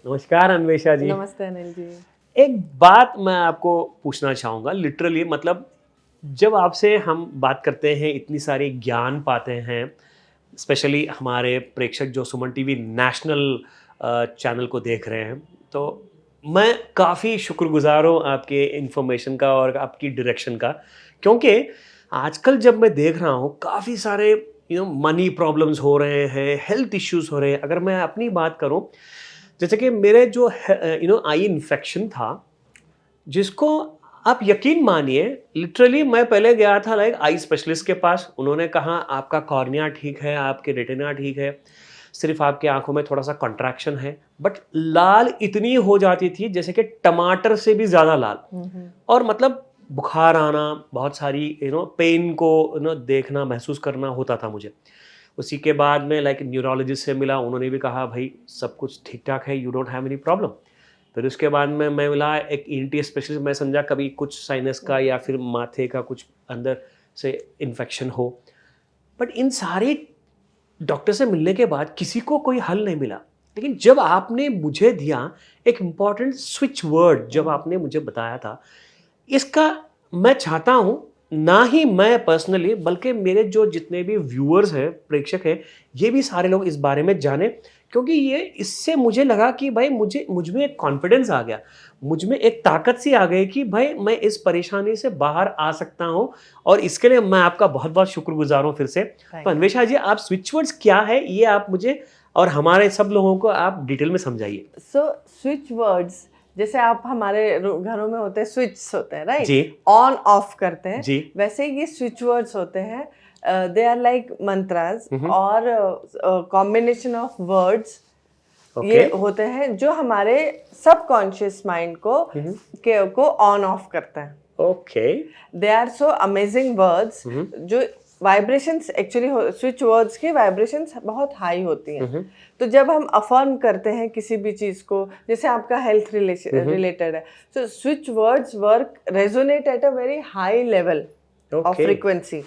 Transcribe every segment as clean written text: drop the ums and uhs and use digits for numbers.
नमस्कार अन्वेषा जी। नमस्ते अनिल जी। एक बात मैं आपको पूछना चाहूँगा, लिटरली मतलब जब आपसे हम बात करते हैं इतनी सारी ज्ञान पाते हैं, स्पेशली हमारे प्रेक्षक जो सुमन टीवी नेशनल चैनल को देख रहे हैं, तो मैं काफ़ी शुक्रगुजार हूँ आपके इन्फॉर्मेशन का और आपकी डायरेक्शन का। क्योंकि आजकल जब मैं देख रहा हूँ काफ़ी सारे मनी प्रॉब्लम्स हो रहे हैं, हेल्थ इश्यूज हो रहे हैं। अगर मैं अपनी बात करूँ, जैसे कि मेरे जो आई इन्फेक्शन था, जिसको आप यकीन मानिए, लिटरली मैं पहले गया था लाइक आई स्पेशलिस्ट के पास। उन्होंने कहा आपका कॉर्निया ठीक है, आपके रेटिना ठीक है, सिर्फ आपकी आंखों में थोड़ा सा कॉन्ट्रैक्शन है, बट लाल इतनी हो जाती थी जैसे कि टमाटर से भी ज़्यादा लाल। और मतलब बुखार आना, बहुत सारी पेन को देखना महसूस करना होता था मुझे। उसी के बाद में लाइक न्यूरोलॉजिस्ट से मिला, उन्होंने भी कहा भाई सब कुछ ठीक ठाक है, you don't have any problem. फिर उसके बाद में मैं मिला एक ईएनटी स्पेशलिस्ट। मैं समझा कभी कुछ साइनस का या फिर माथे का कुछ अंदर से इन्फेक्शन हो, बट इन सारे डॉक्टर से मिलने के बाद किसी को कोई हल नहीं मिला। लेकिन जब आपने मुझे दिया एक इम्पॉर्टेंट स्विच वर्ड, जब आपने मुझे बताया था, इसका मैं चाहता हूँ ना ही मैं पर्सनली बल्कि मेरे जो जितने भी व्यूअर्स हैं, प्रेक्षक हैं, ये भी सारे लोग इस बारे में जाने। क्योंकि ये इससे मुझे लगा कि भाई मुझ में एक कॉन्फिडेंस आ गया, मुझ में एक ताकत सी आ गई कि भाई मैं इस परेशानी से बाहर आ सकता हूँ। और इसके लिए मैं आपका बहुत बहुत शुक्रगुजार हूँ फिर से। तो अन्वेषा जी, आप स्विच वर्ड्स क्या है ये आप मुझे और हमारे सब लोगों को आप डिटेल में समझाइए। सो स्विच वर्ड्स, जैसे आप हमारे घरों में होते हैं, स्विच होते हैं, राइट जी। ऑन ऑफ करते हैं जी। वैसे ये स्विच वर्ड्स होते हैं। दे आर लाइक मंत्रास और कॉम्बिनेशन ऑफ वर्ड्स। ये होते हैं जो हमारे सबकॉन्शियस माइंड को ऑन ऑफ करता है। Okay. They are so amazing words जो वाइब्रेशंस, एक्चुअली स्विच वर्ड्स की वाइब्रेशंस बहुत हाई होती हैं। तो जब हम अफर्म करते हैं किसी भी चीज को, जैसे आपका हेल्थ रिलेटेड है, तो switch words work resonate at a very high level of frequency.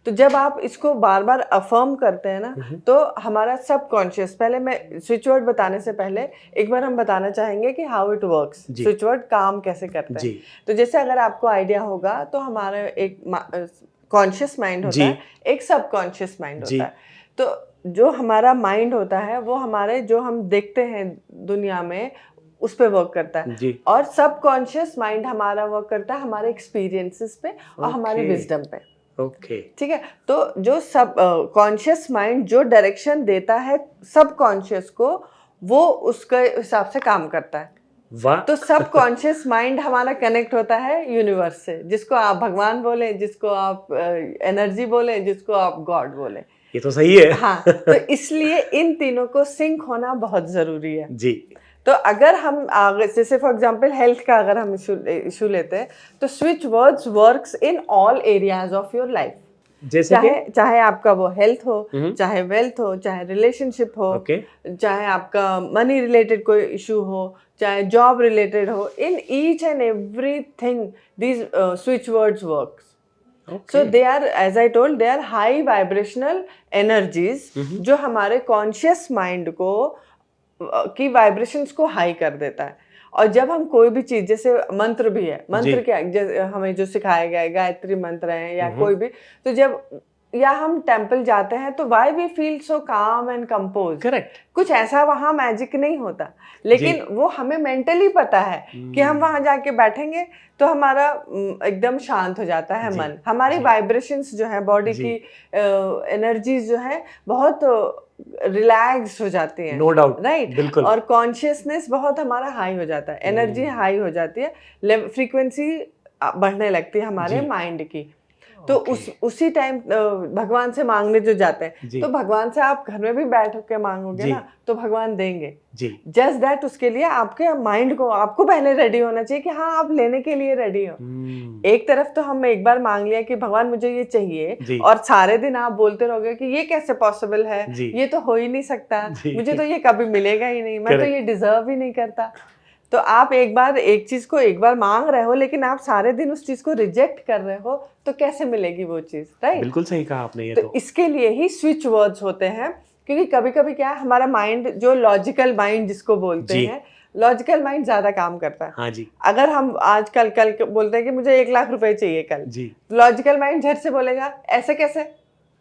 तो जब आप इसको बार बार अफर्म करते हैं ना, तो हमारा सबकॉन्शियस, पहले मैं स्विच वर्ड बताने से पहले एक बार हम बताना चाहेंगे कि how it works, switch word काम कैसे करते हैं। तो जैसे अगर आपको आइडिया होगा, तो हमारा एक कॉन्शियस माइंड होता है, एक सबकॉन्शियस माइंड होता है। तो जो हमारा माइंड होता है वो हमारे जो हम देखते हैं दुनिया में उस पे वर्क करता है, और सबकॉन्शियस माइंड हमारा वर्क करता है हमारे एक्सपीरियंसेस पे और हमारे विजडम पे। ठीक है। तो जो सब कॉन्शियस माइंड जो डायरेक्शन देता है सबकॉन्शियस को, वो उसके हिसाब से काम करता है। तो सबकॉन्शियस माइंड हमारा कनेक्ट होता है यूनिवर्स से, जिसको आप भगवान बोले, जिसको आप एनर्जी बोले, जिसको आप गॉड बोले। ये तो सही है। हाँ, तो इसलिए इन तीनों को सिंक होना बहुत जरूरी है जी। तो अगर हम जैसे फॉर एग्जांपल हेल्थ का अगर हम इशू लेते हैं, तो switch words works in all areas of your life. जैसे चाहे आपका वो हेल्थ हो, चाहे वेल्थ हो, चाहे रिलेशनशिप हो, चाहे आपका मनी रिलेटेड कोई इशू हो, चाहे जॉब रिलेटेड हो, in each and everything these switch words works. So they are, as I told, they are high vibrational energies जो हमारे कॉन्शियस माइंड को की वाइब्रेशंस को हाई कर देता है। और जब हम कोई भी चीज, जैसे मंत्र भी है, मंत्र क्या हमें जो सिखाया गया है, गायत्री मंत्र है या कोई भी, तो जब या हम टेम्पल जाते हैं, तो वाई वी फील सो काम एंड कंपोज। करेक्ट। कुछ ऐसा वहां मैजिक नहीं होता, लेकिन वो हमें मेंटली पता है कि हम वहां जाके बैठेंगे तो हमारा एकदम शांत हो जाता है मन, हमारी वाइब्रेशंस जो है, बॉडी की एनर्जीज जो है बहुत रिलैक्स हो जाती है। No doubt, right. बिल्कुल। और कॉन्शियसनेस बहुत हमारा हाई हो जाता है, एनर्जी हाई हो जाती है, फ्रीक्वेंसी बढ़ने लगती है हमारे माइंड की। तो उसी टाइम भगवान से मांगने जो जाते हैं, तो भगवान से आप घर में भी बैठ के मांगोगे ना, तो भगवान देंगे। जस्ट दैट, उसके लिए आपके माइंड को, आपको पहले रेडी होना चाहिए कि हाँ आप लेने के लिए रेडी हो। एक तरफ तो हम एक बार मांग लिया कि भगवान मुझे ये चाहिए, और सारे दिन आप बोलते रहोगे कि ये कैसे पॉसिबल है, ये तो हो ही नहीं सकता, मुझे तो ये कभी मिलेगा ही नहीं, मैं तो ये डिजर्व ही नहीं करता। तो आप एक चीज को एक बार मांग रहे हो, लेकिन आप सारे दिन उस चीज को रिजेक्ट कर रहे हो, तो कैसे मिलेगी वो चीज, राइट? बिल्कुल सही कहा आपने। ये तो इसके लिए ही स्विच वर्ड्स होते हैं क्योंकि कभी कभी क्या है, हमारा माइंड जो लॉजिकल माइंड जिसको बोलते हैं, लॉजिकल माइंड ज्यादा काम करता है। हाँ जी। अगर हम आज कल बोलते हैं कि मुझे 1 लाख रुपए चाहिए कल जी, लॉजिकल माइंड झट से बोलेगा ऐसे कैसे,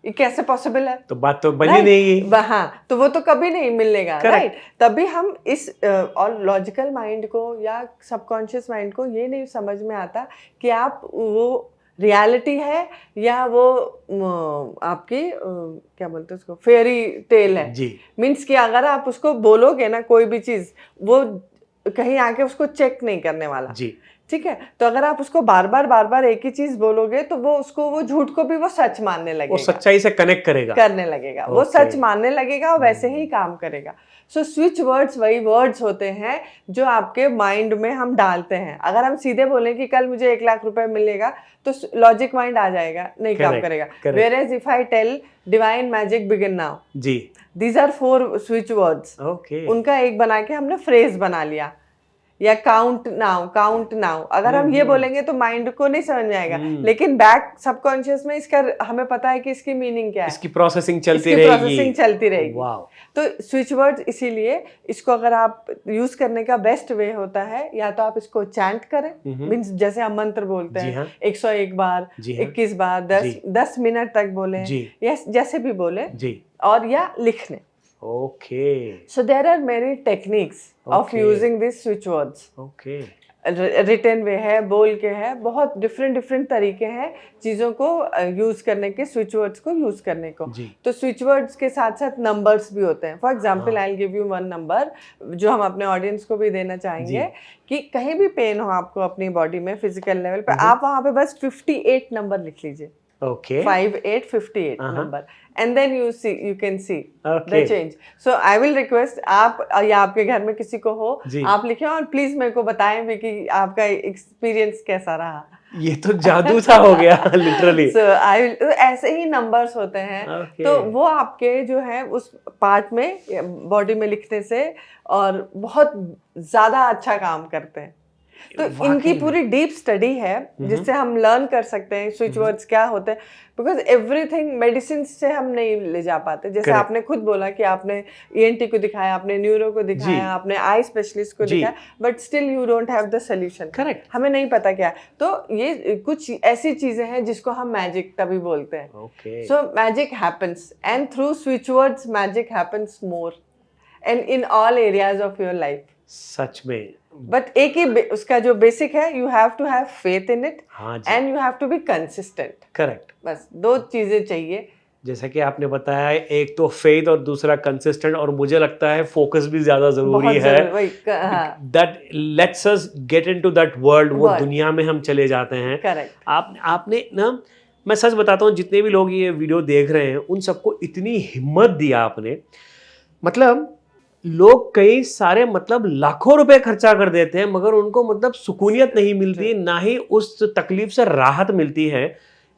ये कैसे पॉसिबल है, तो बात तो बनी नहीं। हाँ, तो वो तो कभी नहीं मिलेगा, राइट। तभी हम इस और लॉजिकल माइंड को या सबकॉन्शियस माइंड को ये नहीं समझ में आता कि आप वो रियलिटी है या वो आपकी क्या बोलते हैं उसको, फेयरी टेल है जी। मीन्स कि अगर आप उसको बोलोगे ना कोई भी चीज, वो कहीं आके उसको चेक नहीं करने वाला जी। ठीक है। तो अगर आप उसको बार बार एक ही चीज बोलोगे तो वो उसको वो झूठ को भी वो सच मानने लगेगा, वो सच्चाई से कनेक्ट करने लगेगा, वो सच मानने लगेगा और वैसे ही काम करेगा। सो स्विच वर्ड्स वही वर्ड्स होते हैं जो आपके माइंड में हम डालते हैं। अगर हम सीधे बोलें कि कल मुझे 1 लाख रुपए मिलेगा तो लॉजिक माइंड आ जाएगा, नहीं काम करेगा। Whereas if I tell divine magic begin now, जी, दीज आर 4 स्विच वर्ड्स, उनका एक बना के हमने फ्रेज बना लिया। या काउंट नाउ, अगर हम ये बोलेंगे तो माइंड को नहीं समझ में आएगा, लेकिन बैक सबकॉन्शियस में इसका हमें पता है कि इसकी मीनिंग क्या है, इसकी प्रोसेसिंग चलती रहेगी। वाव। तो स्विच वर्ड्स इसीलिए इसको अगर आप यूज करने का बेस्ट वे होता है, या तो आप इसको चैंट करें, मीन्स जैसे हम मंत्र बोलते हैं 101 बार, 21 बार, 10 मिनट तक बोले, या जैसे भी बोले, और या लिखने। Okay. So there are many techniques of using these switch words. Okay. Written way है, बोल के है, बहुत डिफरेंट तरीके हैं चीज़ों को यूज करने के, स्विच वर्ड्स को यूज करने को। तो स्विच वर्ड्स के साथ साथ नंबर्स भी होते हैं। For example I will give you 1 number जो हम अपने ऑडियंस को भी देना चाहेंगे कि कहीं भी पेन हो आपको अपनी बॉडी में, फिजिकल लेवल पे, आप वहाँ पे बस 58 नंबर लिख लीजिए। Okay. 58 number, and then you can see the change. So I will request आप या आपके घर में किसी को हो, आप लिखें और प्लीज मेरे को बताएं भी कि आपका एक्सपीरियंस कैसा रहा। ये तो जादू सा हो गया लिटरली। So I will, ऐसे ही नंबर्स होते हैं। तो वो आपके जो है उस पार्ट में बॉडी में लिखने से और बहुत ज्यादा अच्छा काम करते हैं। तो इनकी पूरी डीप स्टडी है जिससे हम लर्न कर सकते हैं स्विच वर्ड्स क्या होते हैं, बिकॉज एवरीथिंग मेडिसिन से हम नहीं ले जा पाते। जैसे आपने खुद बोला कि आपने ENT को दिखाया, आपने न्यूरो को दिखाया, आपने आई स्पेशलिस्ट को दिखाया, but still you don't have the solution. Correct, हमें नहीं पता क्या है। तो ये कुछ ऐसी चीजें हैं जिसको हम मैजिक तभी बोलते हैं। So magic happens, and through switch words magic happens more and in all areas of your life. सच में। बट एक ही उसका जो बेसिक है, you have to have faith in it and you have to be consistent. Correct, बस 2 चीजें चाहिए। जैसा कि आपने बताया, एक तो फेथ और दूसरा कंसिस्टेंट, और मुझे लगता है फोकस भी ज्यादा जरूरी है। That let's us get into that world, वो दुनिया में हम चले जाते हैं। करेक्ट। आपने ना, मैं सच बताता हूँ, जितने भी लोग ये वीडियो देख रहे हैं उन सबको इतनी हिम्मत दिया आपने। मतलब लोग कई सारे मतलब लाखों रुपए खर्चा कर देते हैं, मगर उनको मतलब सुकूनियत नहीं मिलती, ना ही उस तकलीफ से राहत मिलती है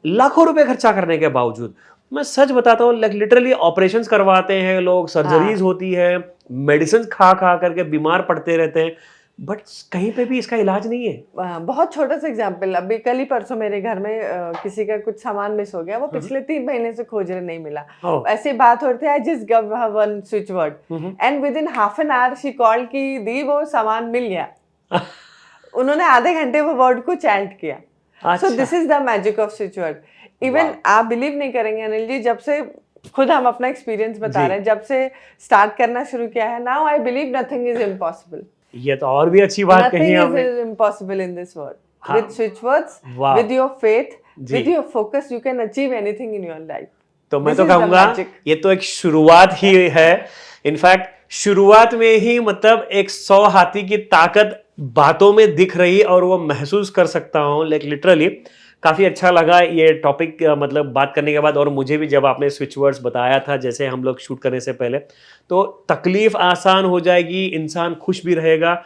लाखों रुपए खर्चा करने के बावजूद। मैं सच बताता हूँ, लिटरली ऑपरेशंस करवाते हैं लोग, सर्जरीज होती है, मेडिसिन खा करके बीमार पड़ते रहते हैं, बट कहीं पे भी इसका इलाज नहीं है। बहुत छोटा सा एग्जांपल, अभी कल ही परसों मेरे घर में किसी का कुछ सामान मिस हो गया, वो पिछले 3 महीने से खोज रहे, नहीं मिला। ऐसी बात हो रही थी, I just give her 1 switch word and with in half an hour she called की दी वो सामान मिल गया। उन्होंने आधे घंटे वो वर्ड को चैंट किया। So this is the magic off switch word. Even आप बिलीव नहीं करेंगे अनिल जी, जब से खुद हम अपना एक्सपीरियंस बता रहे हैं, जब से स्टार्ट करना शुरू किया है, now I believe nothing is impossible. ये तो और भी अच्छी बात कही आपने। Nothing is impossible in this world. With switch words, with your faith, with your focus, you can achieve anything in your life. तो मैं तो कहूँगा ये तो एक शुरुआत ही है। इनफैक्ट शुरुआत में ही मतलब एक 100 हाथी की ताकत बातों में दिख रही और वो महसूस कर सकता हूँ। लिटरली काफ़ी अच्छा लगा ये टॉपिक मतलब बात करने के बाद। और मुझे भी जब आपने स्विच वर्ड्स बताया था, जैसे हम लोग शूट करने से पहले, तो तकलीफ आसान हो जाएगी, इंसान खुश भी रहेगा।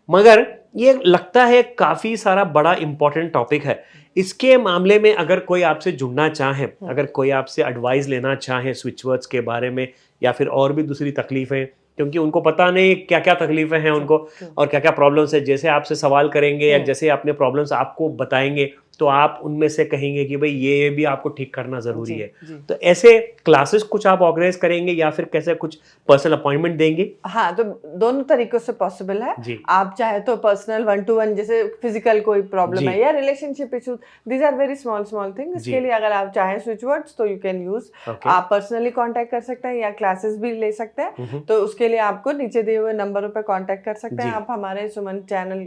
मगर ये लगता है काफ़ी सारा बड़ा इंपॉर्टेंट टॉपिक है। इसके मामले में अगर कोई आपसे जुड़ना चाहे, अगर कोई आपसे एडवाइस लेना चाहे स्विच वर्ड्स के बारे में, या फिर और भी दूसरी तकलीफ़ें, क्योंकि उनको पता नहीं क्या क्या तकलीफें हैं उनको और क्या क्या प्रॉब्लम्स है, जैसे आपसे सवाल करेंगे या जैसे अपने प्रॉब्लम्स आपको बताएंगे तो आप उनमें से कहेंगे कि भाई ये भी आपको ठीक करना ज़रूरी जी, है। जी। तो ऐसे क्लासेस कुछ आप ऑर्गेनाइज करेंगे या फिर कैसे कुछ पर्सनल अपॉइंटमेंट देंगे? हाँ, तो दोनों तरीकों से पॉसिबल है। जी। आप चाहे तो पर्सनल 1-to-1, जैसे फिजिकल कोई प्रॉब्लम जी। है या relationship issue, these are very small thing. जी। इसके लिए अगर आप चाहें स्विच वर्ड्स तो यू कैन यूज, Okay. आप पर्सनली कांटेक्ट कर सकते हैं या क्लासेस भी ले सकते हैं। तो उसके लिए आपको नीचे दिए हुए नंबरों पे कांटेक्ट कर सकते हैं। जी। आप हमारे सुमन चैनल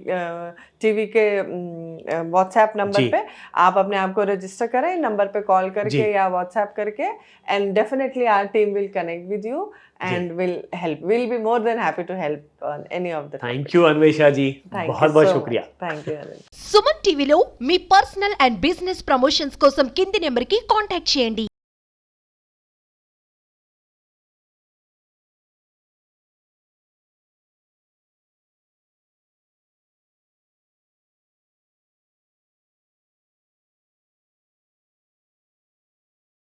टीवी के व्हाट्सएप नंबर जी। पे आप अपने आप को रजिस्टर करें, नंबर पे कॉल जी। करके या व्हाट्सएप करके, and definitely our team will connect with you and we'll be more than happy to help on any of the thank you Anvesha ji, बहुत बहुत शुक्रिया। Thank you Anil. సుమన్ టీవీలో మీ పర్సనల్ అండ్ బిజినెస్ ప్రమోషన్స్ కోసం కింది నెంబర్కి కాంటాక్ట్ చేయండి.